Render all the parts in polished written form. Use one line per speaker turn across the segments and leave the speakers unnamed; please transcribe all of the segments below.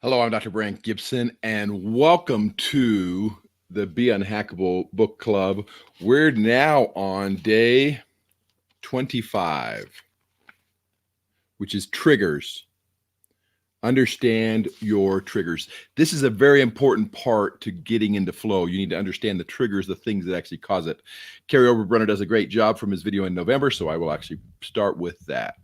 Hello, I'm Dr. Brant Gibson, and welcome to the Be Unhackable Book Club. We're now on day 25, which is triggers. Understand your triggers. This is a very important part to getting into flow. You need to understand the triggers, the things that actually cause it. Carrie Overbrunner does a great job from his video in November, so I will actually start with that.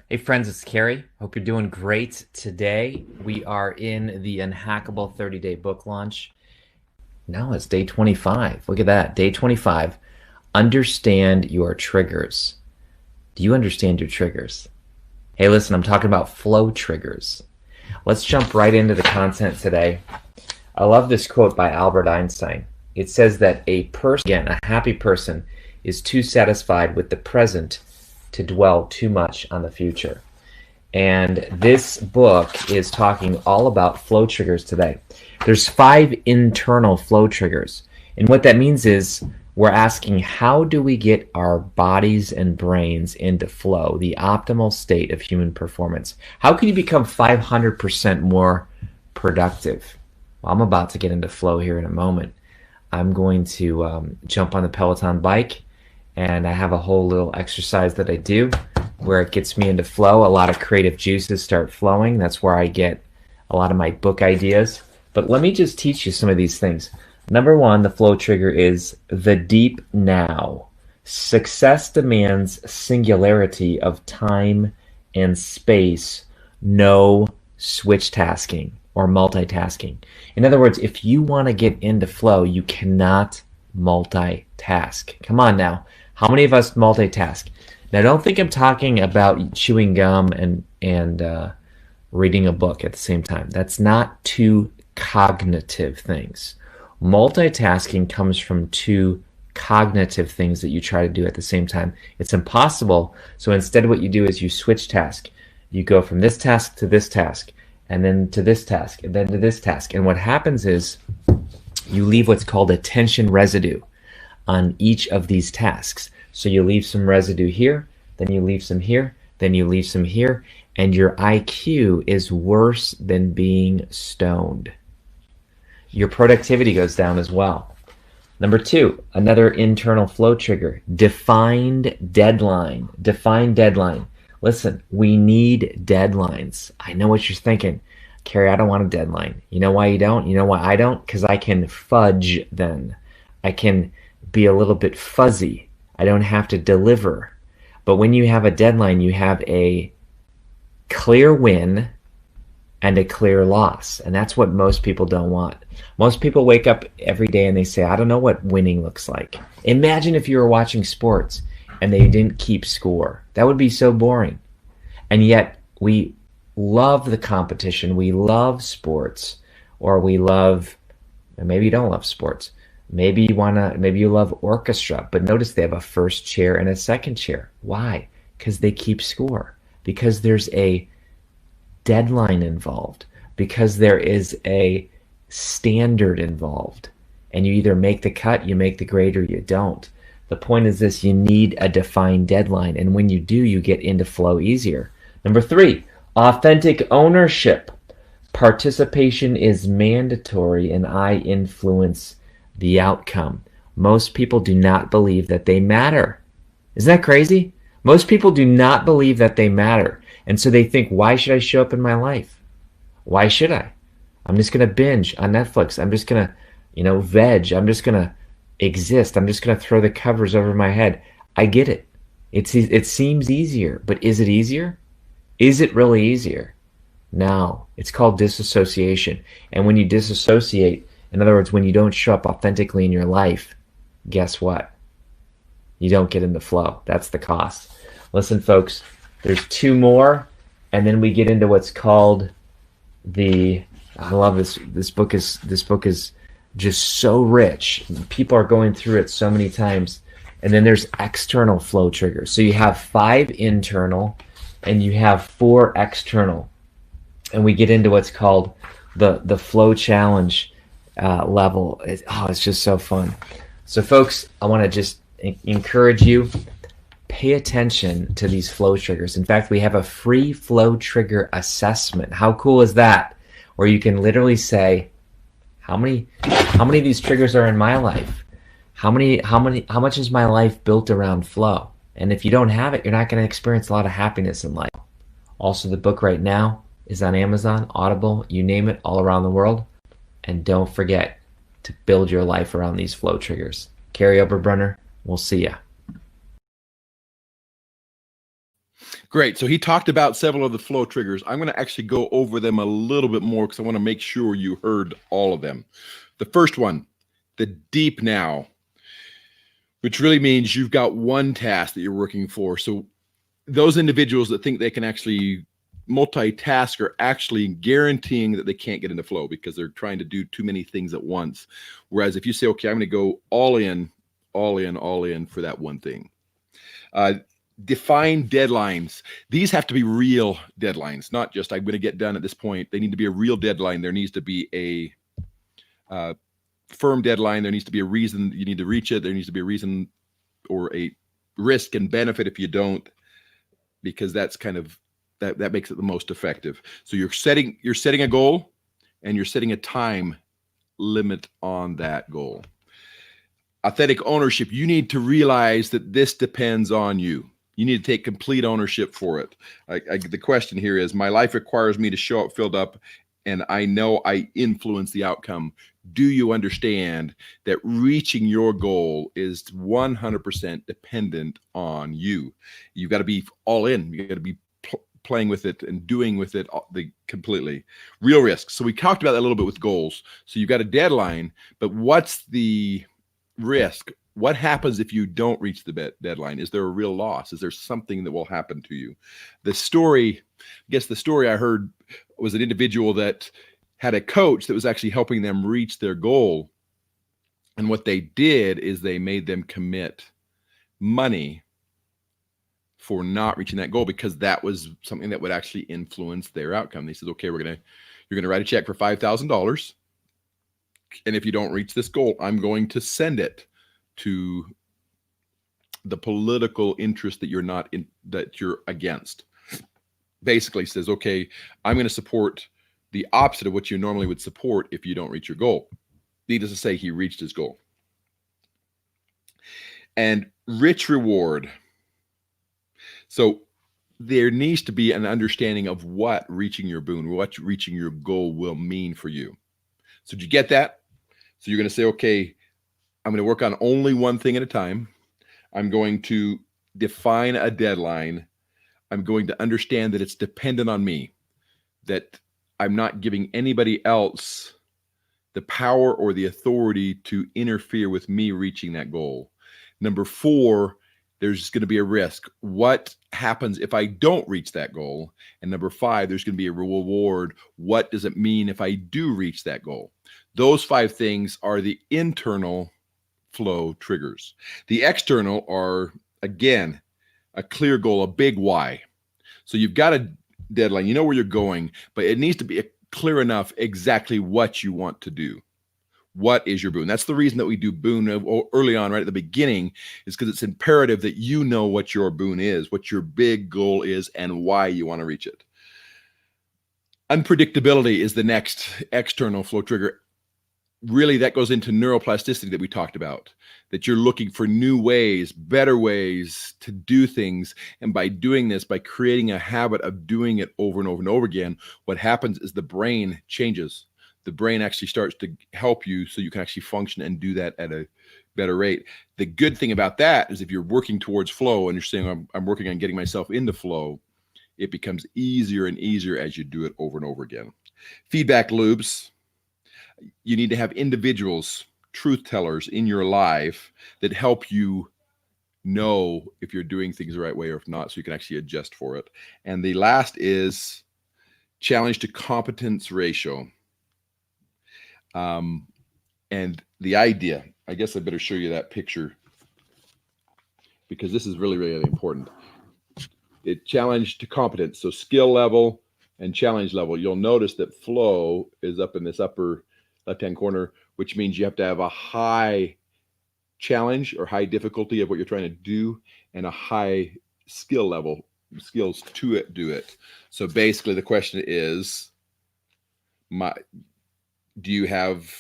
Hey friends, it's Carrie. Hope you're doing great today. We are in the Unhackable 30-day book launch. No, it's day 25. Look at that, day 25. Understand your triggers. Do you understand your triggers? Hey, listen, I'm talking about flow triggers. Let's jump right into the content today. I love this quote by Albert Einstein. It says that a happy person is too satisfied with the present to dwell too much on the future. And this book is talking all about flow triggers today. There's 5 internal flow triggers. And what that means is we're asking, how do we get our bodies and brains into flow, the optimal state of human performance? How can you become 500% more productive? Well, I'm about to get into flow here in a moment. I'm going to jump on the Peloton bike, and I have a whole little exercise that I do where it gets me into flow. A lot of creative juices start flowing. That's where I get a lot of my book ideas. But let me just teach you some of these things. Number 1, the flow trigger is the deep now. Success demands singularity of time and space, no switch tasking or multitasking. In other words, if you want to get into flow, you cannot multitask. Come on now. How many of us multitask? Now, don't think I'm talking about chewing gum and reading a book at the same time. That's not 2 cognitive things. Multitasking comes from 2 cognitive things that you try to do at the same time. It's impossible. So instead, what you do is you switch task. You go from this task to this task, and then to this task, and then to this task. And what happens is you leave what's called attention residue on each of these tasks. So you leave some residue here, then you leave some here, then you leave some here, and your IQ is worse than being stoned. Your productivity goes down as well. Number 2, another internal flow trigger, defined deadline. Defined deadline. Listen, we need deadlines. I know what you're thinking. Carrie, I don't want a deadline. You know why you don't? You know why I don't? Because I can fudge then. I can be a little bit fuzzy. I don't have to deliver. But when you have a deadline, you have a clear win and a clear loss. And that's what most people don't want. Most people wake up every day and they say, I don't know what winning looks like. Imagine if you were watching sports and they didn't keep score. That would be so boring. And yet we love the competition. We love sports, or we love, maybe you don't love sports. Maybe you love orchestra, but notice they have a first chair and a second chair. Why? Because they keep score. Because there's a deadline involved. Because there is a standard involved. And you either make the cut, you make the grade, or you don't. The point is this: you need a defined deadline. And when you do, you get into flow easier. Number 3, authentic ownership. Participation is mandatory, and I influence the outcome. Most people do not believe that they matter. Isn't that crazy? Most people do not believe that they matter. And so they think, why should I show up in my life? Why should I? I'm just going to binge on Netflix. I'm just going to, veg. I'm just going to exist. I'm just going to throw the covers over my head. I get it. It seems easier, but is it easier? Is it really easier? No. It's called disassociation. And when you disassociate, in other words, when you don't show up authentically in your life, guess what? You don't get into flow. That's the cost. Listen, folks, there's 2 more, and then we get into what's called I love this. This book is just so rich. People are going through it so many times. And then there's external flow triggers. So you have 5 internal, and you have 4 external. And we get into what's called the flow challenge level. It's just so fun. So folks, I want to just encourage you, pay attention to these flow triggers. In fact, we have a free flow trigger assessment. How cool is that? Where you can literally say, how many of these triggers are in my life? How much is my life built around flow? And if you don't have it, you're not going to experience a lot of happiness in life. Also, the book right now is on Amazon, Audible, you name it, all around the world. And don't forget to build your life around these flow triggers. Carrie Oberbrunner, we'll see ya.
Great. So he talked about several of the flow triggers. I'm going to actually go over them a little bit more because I want to make sure you heard all of them. The first one, the deep now, which really means you've got one task that you're working for. So those individuals that think they can actually multitask are actually guaranteeing that they can't get into flow because they're trying to do too many things at once. Whereas if you say, okay, I'm going to go all in for that one thing. Define deadlines. These have to be real deadlines, not just I'm going to get done at this point. They need to be a real deadline. There needs to be a firm deadline. There needs to be a reason you need to reach it. There needs to be a reason or a risk and benefit if you don't, because that's kind of that makes it the most effective. So you're setting a goal and you're setting a time limit on that goal. Authentic ownership. You need to realize that this depends on you. You need to take complete ownership for it. The question here is, my life requires me to show up filled up, and I know I influence the outcome. Do you understand that reaching your goal is 100% dependent on you? You've got to be all in. You got to be playing with it and doing with it completely. Real risks. So we talked about that a little bit with goals. So you've got a deadline, but what's the risk? What happens if you don't reach the deadline? Is there a real loss? Is there something that will happen to you? The story I heard was an individual that had a coach that was actually helping them reach their goal. And what they did is they made them commit money for not reaching that goal because that was something that would actually influence their outcome. They said, okay, you're going to write a check for $5,000. And if you don't reach this goal, I'm going to send it to the political interest that you're against. Basically says, okay, I'm going to support the opposite of what you normally would support if you don't reach your goal. Needless to say, he reached his goal. And rich reward. So there needs to be an understanding of what reaching your boon, what reaching your goal will mean for you. So did you get that? So you're going to say, okay, I'm going to work on only one thing at a time. I'm going to define a deadline. I'm going to understand that it's dependent on me, that I'm not giving anybody else the power or the authority to interfere with me reaching that goal. Number 4, there's going to be a risk. What happens if I don't reach that goal? And number 5, there's going to be a reward. What does it mean if I do reach that goal? Those 5 things are the internal flow triggers. The external are, again, a clear goal, a big why. So you've got a deadline, you know where you're going, but it needs to be clear enough exactly what you want to do. What is your boon? That's the reason that we do boon early on, right at the beginning, is because it's imperative that you know what your boon is, what your big goal is, and why you want to reach it. Unpredictability is the next external flow trigger. Really, that goes into neuroplasticity that we talked about, that you're looking for new ways, better ways to do things. And by doing this, by creating a habit of doing it over and over and over again, what happens is the brain changes. The brain actually starts to help you so you can actually function and do that at a better rate. The good thing about that is if you're working towards flow and you're saying, I'm working on getting myself into flow, it becomes easier and easier as you do it over and over again. Feedback loops. You need to have individuals, truth tellers in your life that help you know if you're doing things the right way or if not, so you can actually adjust for it. And the last is challenge to competence ratio. And the idea, I guess I better show you that picture because this is really, really important. It challenge to competence. So skill level and challenge level. You'll notice that flow is up in this upper left-hand corner, which means you have to have a high challenge or high difficulty of what you're trying to do, and a high skill level, skills to it, do it. So basically the question is, do you have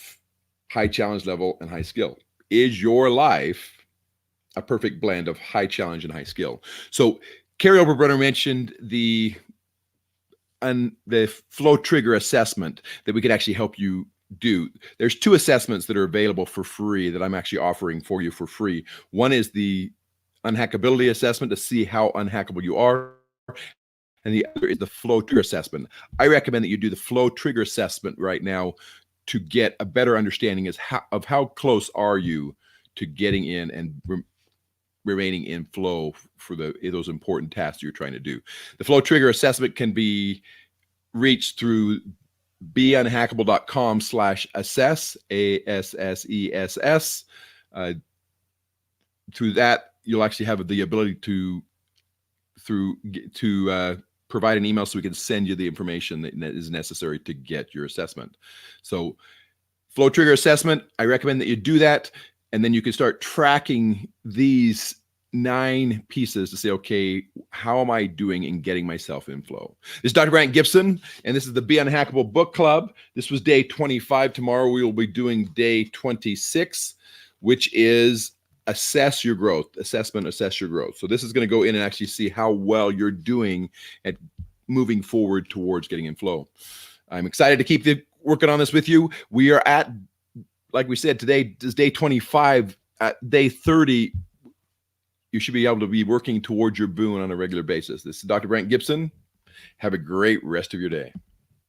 high challenge level and high skill? Is your life a perfect blend of high challenge and high skill? So Carrie Oberbrunner mentioned the flow trigger assessment that we could actually help you do. There's 2 assessments that are available for free that I'm actually offering for you for free. One is the unhackability assessment to see how unhackable you are, and the other is the flow trigger assessment. I recommend that you do the flow trigger assessment right now to get a better understanding of how close are you to getting in and remaining in flow for those important tasks you're trying to do. The flow trigger assessment can be reached through beunhackable.com/assess, ASSESS. Through that, you'll actually have the ability to provide an email so we can send you the information that is necessary to get your assessment. So flow trigger assessment, I recommend that you do that, and then you can start tracking these 9 pieces to say, okay, how am I doing in getting myself in flow? This is Dr. Brant Gibson, and this is the Be Unhackable Book Club. This was day 25. Tomorrow we will be doing day 26, which is assess your growth, assess your growth. So this is going to go in and actually see how well you're doing at moving forward towards getting in flow. I'm excited to keep working on this with you. We are at, like we said, today is day 25. At day 30, you should be able to be working towards your boon on a regular basis. This is Dr. Brant Gibson. Have a great rest of your day.